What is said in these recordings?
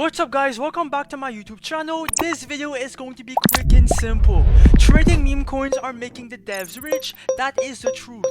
What's up guys, welcome back to my YouTube channel. This video is going to be quick and simple. Trading meme coins are making the devs rich, that is the truth.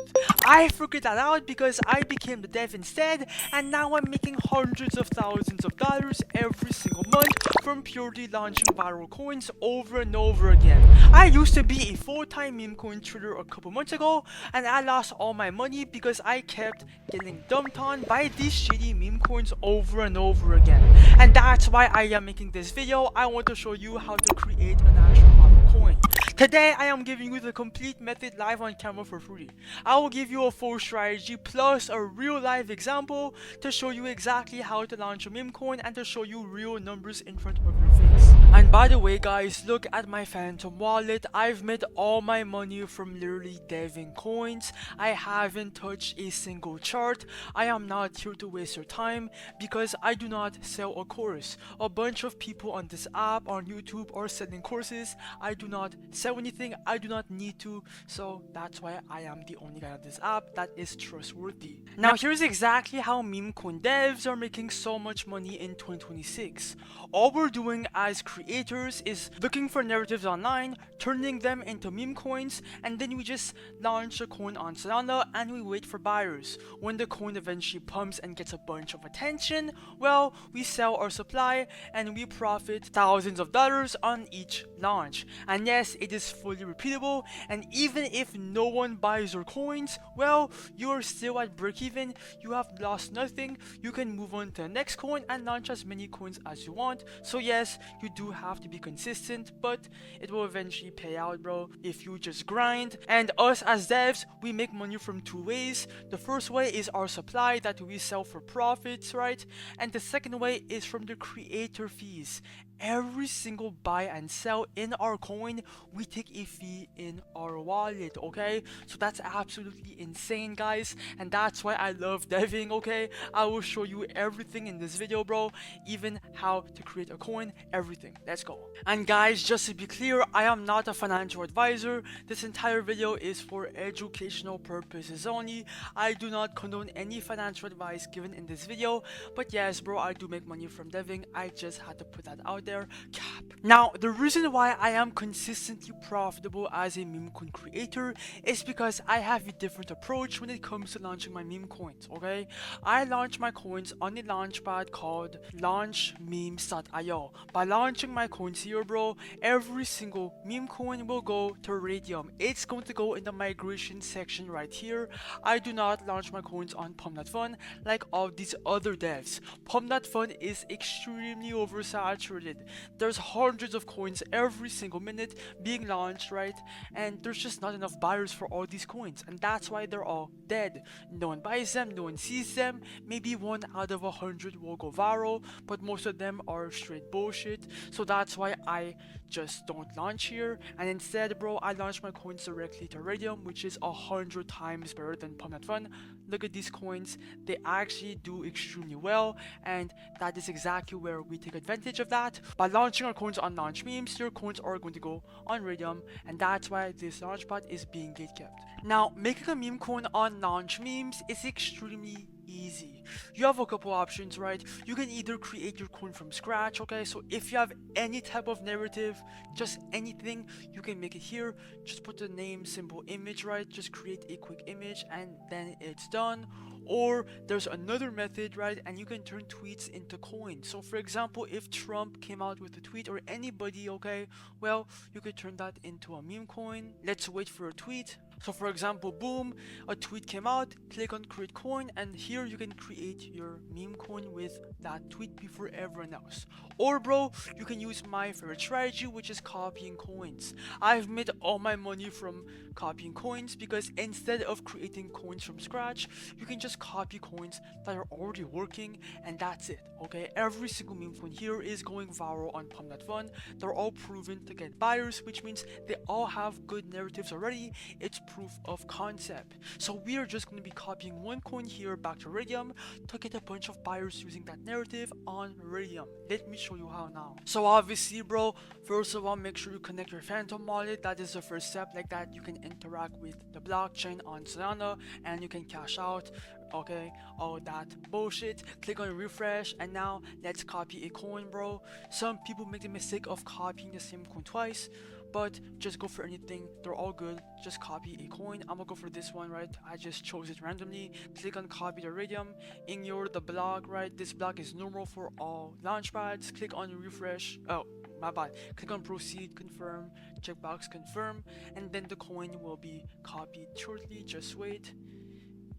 I figured that out because I became the dev instead, and now I'm making hundreds of thousands of dollars every single month from purely launching viral coins over and over again. I used to be a full-time meme coin trader a couple months ago, and I lost all my money because I kept getting dumped on by these shitty meme coins over and over again. And that's why I am making this video. I want to show you how to create an actual viral coin. Today I am giving you the complete method live on camera for free. I will give you a full strategy plus a real life example to show you exactly how to launch a meme coin and to show you real numbers in front of your face. And by the way guys, look at my Phantom wallet. I've made all my money from literally deving coins. I haven't touched a single chart. I am not here to waste your time because I do not sell a course. A bunch of people on this app on YouTube are selling courses. I do not sell anything. I do not need to, so that's why I am the only guy on this app that is trustworthy. Now here's exactly how meme coin devs are making so much money in 2026. All we're doing as creators is looking for narratives online, turning them into meme coins, and then we just launch a coin on Solana and we wait for buyers. When the coin eventually pumps and gets a bunch of attention, well, we sell our supply and we profit thousands of dollars on each launch. And yes, it is fully repeatable, and even if no one buys your coins, well, you are still at break even. You have lost nothing. You can move on to the next coin and launch as many coins as you want. So yes, you do have to be consistent, but it will eventually pay out, bro, if you just grind. And us as devs, we make money from two ways. The first way is our supply that we sell for profits, right? And the second way is from the creator fees. Every single buy and sell in our coin, we take a fee in our wallet, okay? So that's absolutely insane, guys, and that's why I love deving, okay? I will show you everything in this video, bro, even how to create a coin, everything. Let's go. And guys, just to be clear, I am not a financial advisor. This entire video is for educational purposes only. I do not condone any financial advice given in this video, but yes, bro, I do make money from deving. I just had to put that out there. Cap. Now, the reason why I am consistently profitable as a meme coin creator is because I have a different approach when it comes to launching my meme coins, okay? I launch my coins on a launchpad called launchmemes.io. By launching my coins here, bro, every single meme coin will go to Raydium. It's going to go in the migration section right here. I do not launch my coins on Pump.Fun like all these other devs. Pump.Fun is extremely oversaturated. There's hundreds of coins every single minute being launched, right? And there's just not enough buyers for all these coins, and that's why they're all dead. No one buys them, no one sees them. Maybe 1 out of 100 will go viral, but most of them are straight bullshit. So that's why I just don't launch here, and instead, bro, I launch my coins directly to Raydium, which is 100 times better than Pump.Fun. Look at these coins, they actually do extremely well, and that is exactly where we take advantage of that. By launching our coins on launch memes, your coins are going to go on Raydium, and that's why this launchpad is being gatekept. Now, making a meme coin on launch memes is extremely easy. You have a couple options, right? You can either create your coin from scratch, okay? So if you have any type of narrative, just anything, you can make it here. Just put the name, symbol, image, right? Just create a quick image and then it's done. Or there's another method, right? And you can turn tweets into coins. So for example, if Trump came out with a tweet, or anybody, okay, well, you could turn that into a meme coin. Let's wait for a tweet. So for example, boom, a tweet came out, click on create coin, and here you can create your meme coin with that tweet before everyone else. Or bro, you can use my favorite strategy, which is copying coins. I've made all my money from copying coins because instead of creating coins from scratch, you can just copy coins that are already working, and that's it, okay? Every single meme coin here is going viral on Pump.Fun. They're all proven to get buyers, which means they all have good narratives already. It's proof of concept. So we are just going to be copying one coin here back to Raydium to get a bunch of buyers using that narrative on Raydium. Let me show you how now. So obviously, bro, first of all, make sure you connect your Phantom wallet. That is the first step. Like that, you can interact with the blockchain on Solana and you can cash out Okay, all that bullshit. Click on refresh, and now let's copy a coin, bro. Some people make the mistake of copying the same coin twice, but just go for anything, they're all good. Just copy a coin. I'm gonna go for this one, right? I just chose it randomly. Click on copy the Raydium, ignore the block, right? This block is normal for all launchpads. Click on refresh. Oh, my bad. Click on proceed, confirm, checkbox confirm, and then the coin will be copied shortly. Just wait,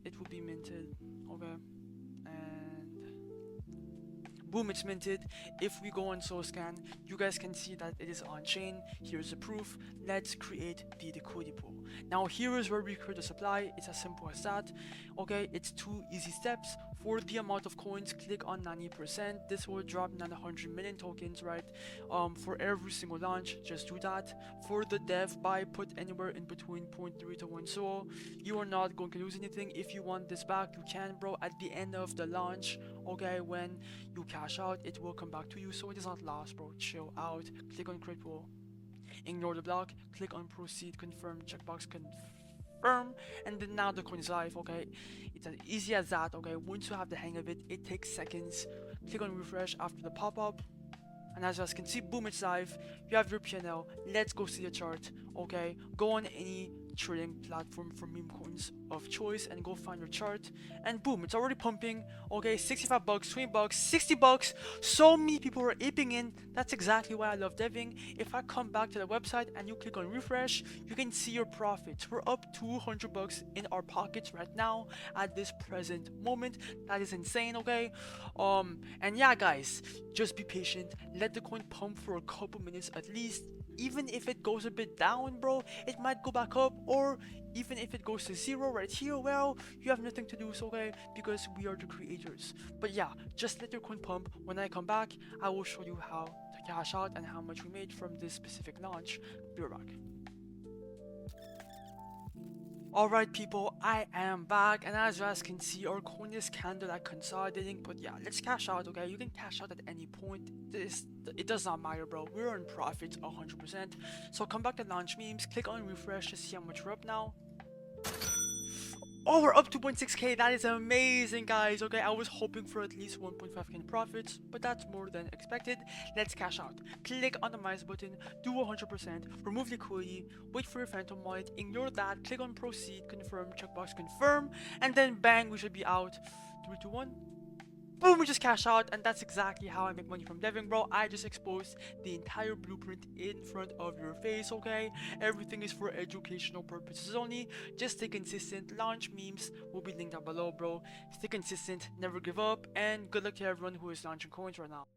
it will be minted. Okay, and boom, it's minted. If we go on SoScan, you guys can see that it is on chain. Here's the proof. Let's create the liquidity pool. Now here is where we create the supply. It's as simple as that. Okay, it's 2 easy steps. For the amount of coins, click on 90%. This will drop 900 million tokens, right? For every single launch, just do that. For the dev buy, put anywhere in between 0.3 to 1 SOL. You are not going to lose anything. If you want this back, you can, bro. At the end of the launch, okay, when you cash out, it will come back to you, so it is not lost, bro. Chill out. Click on crypto, ignore the block, click on proceed, confirm, checkbox confirm, and then now the coin is live. Okay, it's as easy as that. Okay, once you have the hang of it, it takes seconds. Click on refresh after the pop-up, and as you guys can see, boom, it's live. You have your PNL. Let's go see the chart. Okay, go on any trading platform for meme coins of choice and go find your chart, and boom, it's already pumping. Okay, 65 bucks, 20 bucks, 60 bucks. So many people are aping in. That's exactly why I love deving. If I come back to the website and you click on refresh, you can see your profits. We're up 200 bucks in our pockets right now at this present moment. That is insane. Okay, and yeah, guys, just be patient. Let the coin pump for a couple minutes at least. Even if it goes a bit down, bro, it might go back up, or even if it goes to zero right here, well, you have nothing to do, so okay, because we are the creators. But yeah, just let your coin pump. When I come back, I will show you how to cash out and how much we made from this specific launch. Be right back. Alright people, I am back, and as you guys can see, our coin is kinda like consolidating, but yeah, let's cash out. Okay, you can cash out at any point. It does not matter, bro. We're in profit 100%. So come back to launch memes, click on refresh to see how much we're up now. Oh, we're up 2.6k. That is amazing, guys. Okay, I was hoping for at least 1.5k in profits, but that's more than expected. Let's cash out. Click on the minus button, do 100%, remove liquidity, wait for your phantom wallet, ignore that, click on proceed, confirm, checkbox confirm, and then bang, we should be out. 3, 2, 1. Boom, we just cash out, and that's exactly how I make money from deving, bro. I just exposed the entire blueprint in front of your face. Okay, everything is for educational purposes only. Just stay consistent. Launch memes will be linked down below, bro. Stay consistent, never give up, and good luck to everyone who is launching coins right now.